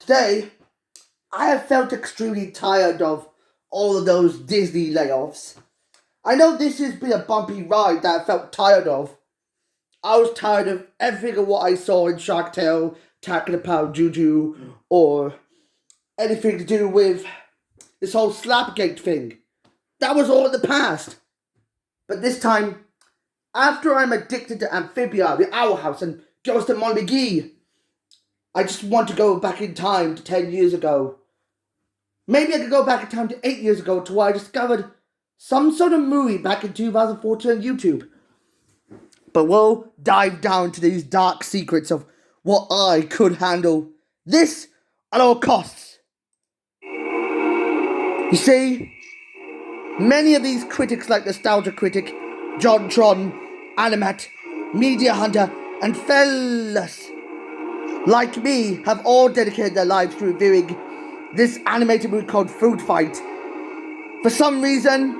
Today, I have felt extremely tired of all of those Disney layoffs. I know this has been a bumpy ride that I felt tired of. I was tired of everything of what I saw in Shark Tale, Talking About Juju, or anything to do with this whole Slapgate thing. That was all in the past. But this time, after I'm addicted to Amphibia, the Owl House, and Ghost of Molly McGee, I just want to go back in time to 10 years ago. Maybe I could go back in time to 8 years ago to where I discovered some sort of movie back in 2014 on YouTube. But we'll dive down to these dark secrets of what I could handle. This at all costs. You see, many of these critics like Nostalgia Critic, John Tron, Animat, Media Hunter, and fellas like me have all dedicated their lives to reviewing this animated movie called Foodfight. For some reason,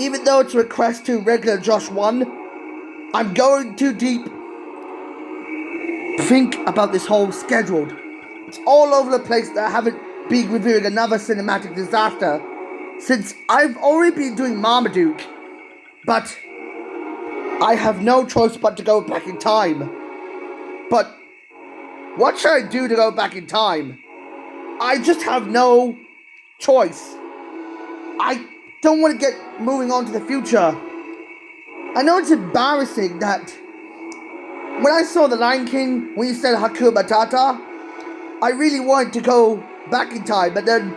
even though it's a request to regular Josh 1, I'm going too deep. Think about this whole schedule. It's all over the place that I haven't been reviewing another cinematic disaster since I've already been doing Marmaduke. But I have no choice but to go back in time. But what should I do to go back in time? I just have no choice. I don't want to get moving on to the future. I know it's embarrassing that when I saw The Lion King, when you said Hakuna Matata, I really wanted to go back in time, but then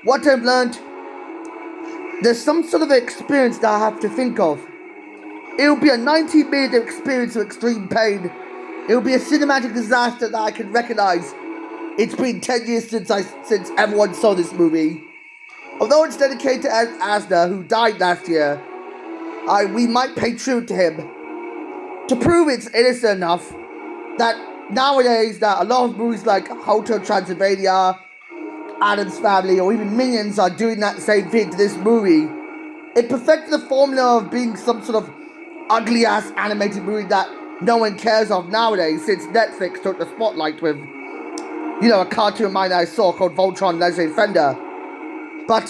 what I've learned, there's some sort of experience that I have to think of. It'll be a 90-minute experience of extreme pain. It'll be a cinematic disaster that I can recognize. It's been 10 years since everyone saw this movie. Although it's dedicated to Asner, who died last year, we might pay tribute to him to prove it's innocent enough that nowadays that a lot of movies like Hotel Transylvania, Addams Family, or even Minions are doing that same thing to this movie. It perfected the formula of being some sort of ugly-ass animated movie that no one cares of nowadays since Netflix took the spotlight with, a cartoon of mine that I saw called Voltron Leslie Defender. But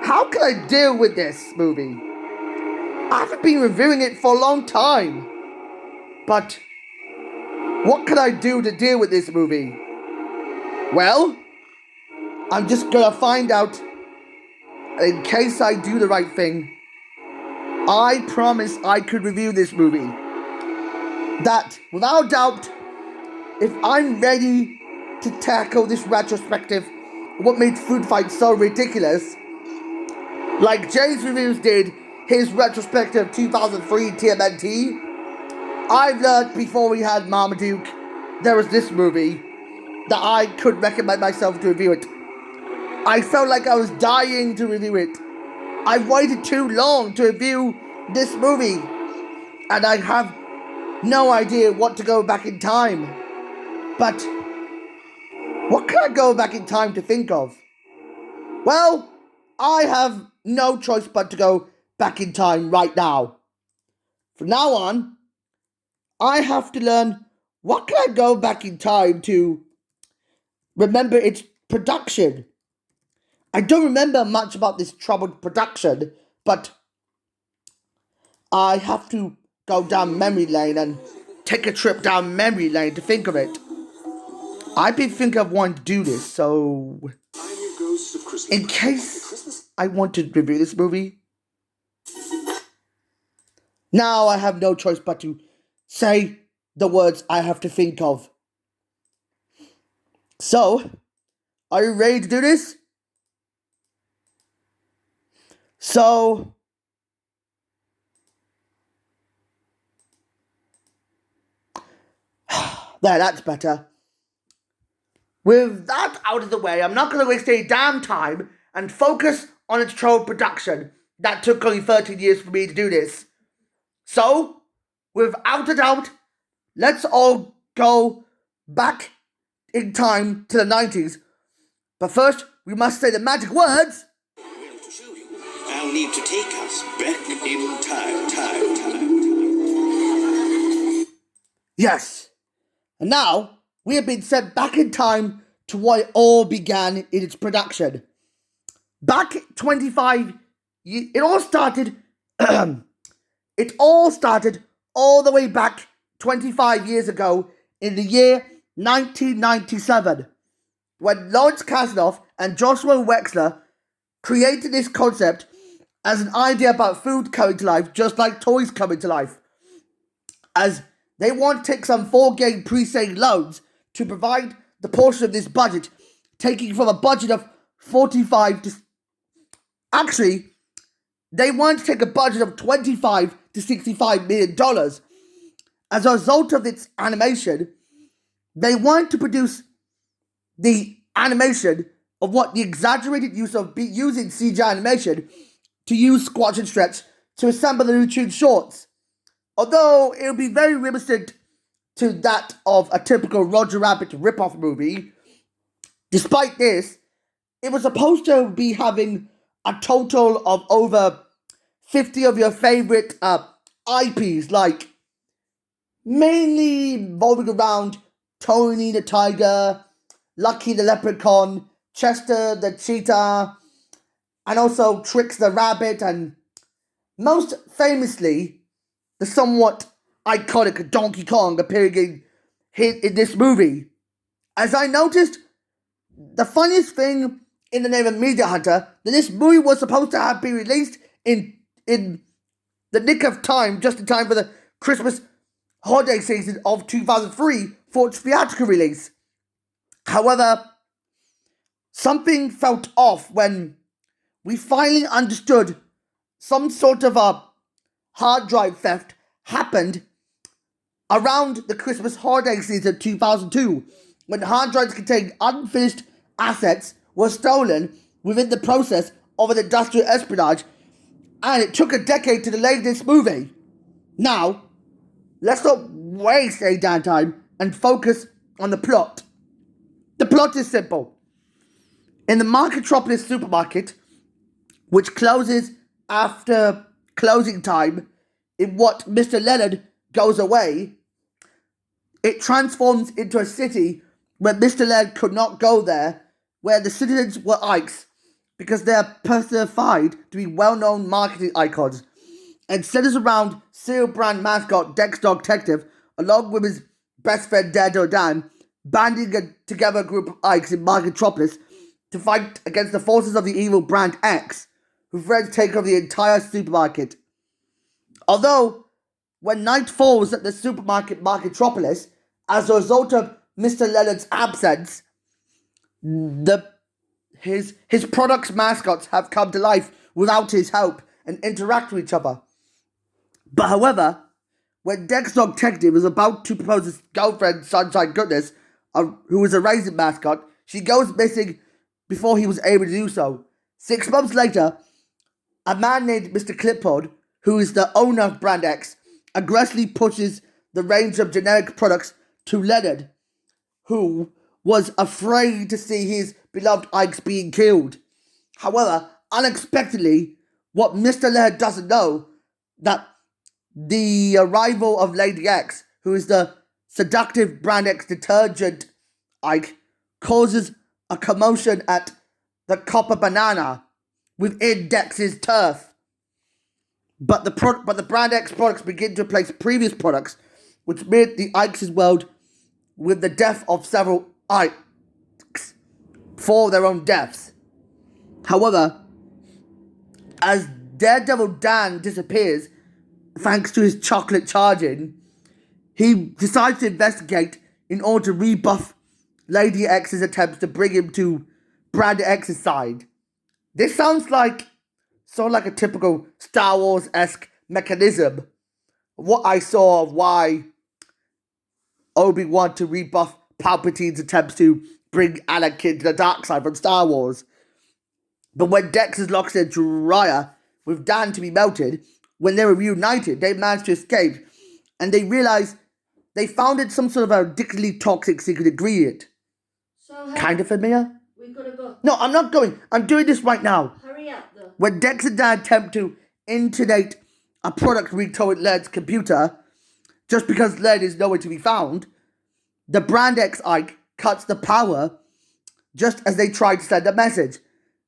how can I deal with this movie? I haven't been reviewing it for a long time. But what can I do to deal with this movie? Well, I'm just gonna find out. In case I do the right thing, I promise I could review this movie. That, without doubt, if I'm ready to tackle this retrospective, what made Foodfight so ridiculous, like Jay's Reviews did his retrospective 2003 TMNT, I've learned before we had Marmaduke, there was this movie that I could recommend myself to review it. I felt like I was dying to review it. I waited too long to review this movie, and I have no idea what to go back in time. But what can I go back in time to think of? Well, I have no choice but to go back in time right now. From now on, I have to learn what can I go back in time to remember its production. I don't remember much about this troubled production, but I have to go down memory lane and take a trip down memory lane to think of it. I've been thinking of wanting to do this, so in case I want to review this movie, now I have no choice but to say the words I have to think of. So, are you ready to do this? So, that's better. With that out of the way, I'm not going to waste any damn time and focus on its troll production. That took only 13 years for me to do this. So, without a doubt, let's all go back in time to the 90s. But first, we must say the magic words. I'll need to take us back in time. Yes. And now, we have been sent back in time to what it all began in its production. Back 25 years, it all started all the way back 25 years ago in the year 1997, when Lawrence Kasanoff and Joshua Wexler created this concept as an idea about food coming to life, just like toys coming to life, as they want to take some 4-game pre-sale loans to provide the portion of this budget, taking from a budget of 45 to... Actually, they want to take a budget of $25 to $65 million. As a result of its animation, they want to produce the animation of what the exaggerated use of using CGI animation to use squash and stretch to assemble the Looney shorts. Although it will be very reminiscent to that of a typical Roger Rabbit rip-off movie, despite this, it was supposed to be having a total of over 50 of your favorite IPs, like mainly revolving around Tony the Tiger, Lucky the Leprechaun, Chester the Cheetah, and also Trix the Rabbit, and most famously, the somewhat iconic Donkey Kong appearing in this movie. As I noticed, the funniest thing in the name of Media Hunter, that this movie was supposed to have been released in the nick of time, just in time for the Christmas holiday season of 2003 for its theatrical release. However, something felt off when we finally understood some sort of a hard drive theft happened around the Christmas holiday season 2002, when hard drives containing unfinished assets were stolen within the process of an industrial espionage, and it took a decade to delay this movie. Now, let's not waste any damn time and focus on the plot. The plot is simple. In the Marketropolis supermarket, which closes after closing time, in what Mr. Leonard goes away, it transforms into a city where Mr. Leonard could not go there, where the citizens were Ikes, because they are personified to be well-known marketing icons, and centers around cereal brand mascot Dex Dog Detective, along with his best friend Dado Dan, banding together a group of Ikes in Marketropolis to fight against the forces of the evil brand X, who threaten to take over the entire supermarket. Although, when night falls at the supermarket Marketropolis, as a result of Mr. Leonard's absence, his product's mascots have come to life without his help and interact with each other. But however, when Dex Dog Detective is about to propose his girlfriend, Sunshine Goodness, who is a raisin mascot, she goes missing before he was able to do so. 6 months later, a man named Mr. Clipboard, who is the owner of Brand X, aggressively pushes the range of generic products to Leonard, who was afraid to see his beloved Ikes being killed. However, unexpectedly, what Mr. Leonard doesn't know, that the arrival of Lady X, who is the seductive Brand X detergent Ike, causes a commotion at the Copper Banana within Dex's turf. But the Brand X products begin to replace previous products, which made the Ikes' world with the death of several Ikes for their own deaths. However, as Daredevil Dan disappears, thanks to his chocolate charging, he decides to investigate in order to rebuff Lady X's attempts to bring him to Brand X's side. This sounds like sort of like a typical Star Wars-esque mechanism. What I saw of why Obi-Wan to rebuff Palpatine's attempts to bring Anakin to the dark side from Star Wars. But when Dex is locked in Jiraiya with Dan to be melted, when they were reunited, they managed to escape, and they realized they founded some sort of a ridiculously toxic secret ingredient. So Kind of familiar? we gotta go. No, I'm not going. I'm doing this right now. Hurry up, though. When Dex and Dan attempt to intonate a product read toward Leonard's computer, just because Leonard is nowhere to be found, The Brand X Ike cuts the power just as they try to send a message.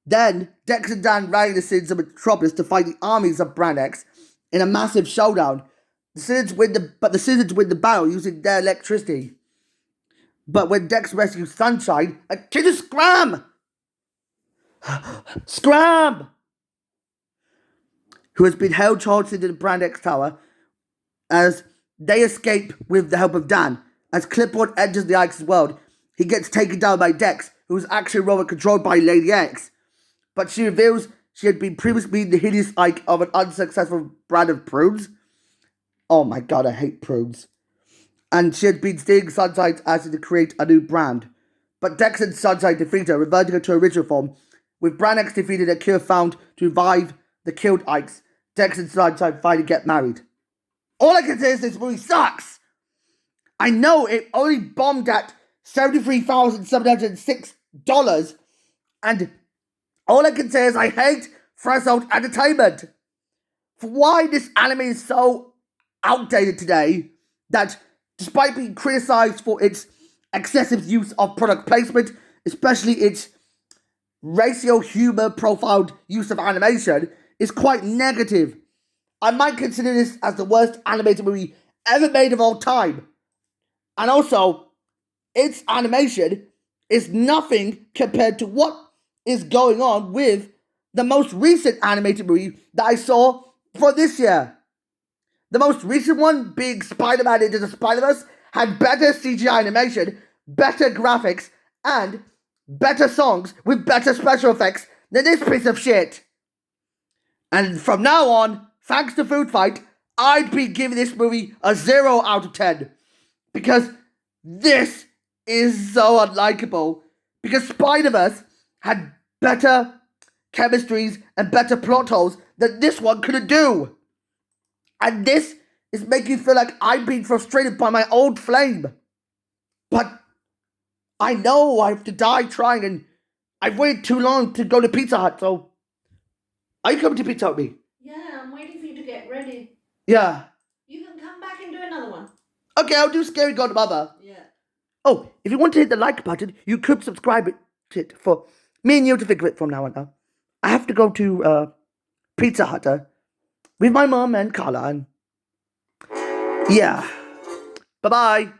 Then Dex and Dan rally the citizens of Metropolis to fight the armies of Brand X in a massive showdown. The citizens win the battle using their electricity. But when Dex rescues Sunshine, a killer Scram! Scram! Who has been held charged into the Brand X Tower as they escape with the help of Dan. As Clipboard enters the Ike's world, he gets taken down by Dex, who is actually a robot controlled by Lady X. But she reveals she had been previously the hideous Ike of an unsuccessful brand of prunes. Oh my god, I hate prunes. And she had been stealing Sunshine's acid to create a new brand. But Dex and Sunshine defeat her, reverting her to her original form, with Brand X defeated a cure found to revive the killed Ikes. Dex and Sunshine finally get married. All I can say is this movie sucks! I know it only bombed at $73,706, and all I can say is I hate Threshold Entertainment for why this anime is so outdated today that despite being criticized for its excessive use of product placement, especially its racial humor profiled use of animation, is quite negative. I might consider this as the worst animated movie ever made of all time. And also, its animation is nothing compared to what is going on with the most recent animated movie that I saw for this year. The most recent one, being Spider-Man Into the Spider-Verse, had better CGI animation, better graphics, and better songs with better special effects than this piece of shit. And from now on, thanks to Food Fight, I'd be giving this movie a 0 out of 10. Because this is so unlikable. Because Spider-Verse had better chemistries and better plot holes than this one couldn't do. And this is making me feel like I'm being frustrated by my old flame. But I know I have to die trying, and I've waited too long to go to Pizza Hut, so are you coming to Pizza Hut with me? Yeah, I'm waiting for you to get ready. Yeah. You can come back and do another one. Okay, I'll do Scary Godmother. Yeah. Oh, if you want to hit the like button, you could subscribe to it for me and you to think of it from now on. Now, I have to go to Pizza Hut with my mom and Carla, and yeah. Bye-bye.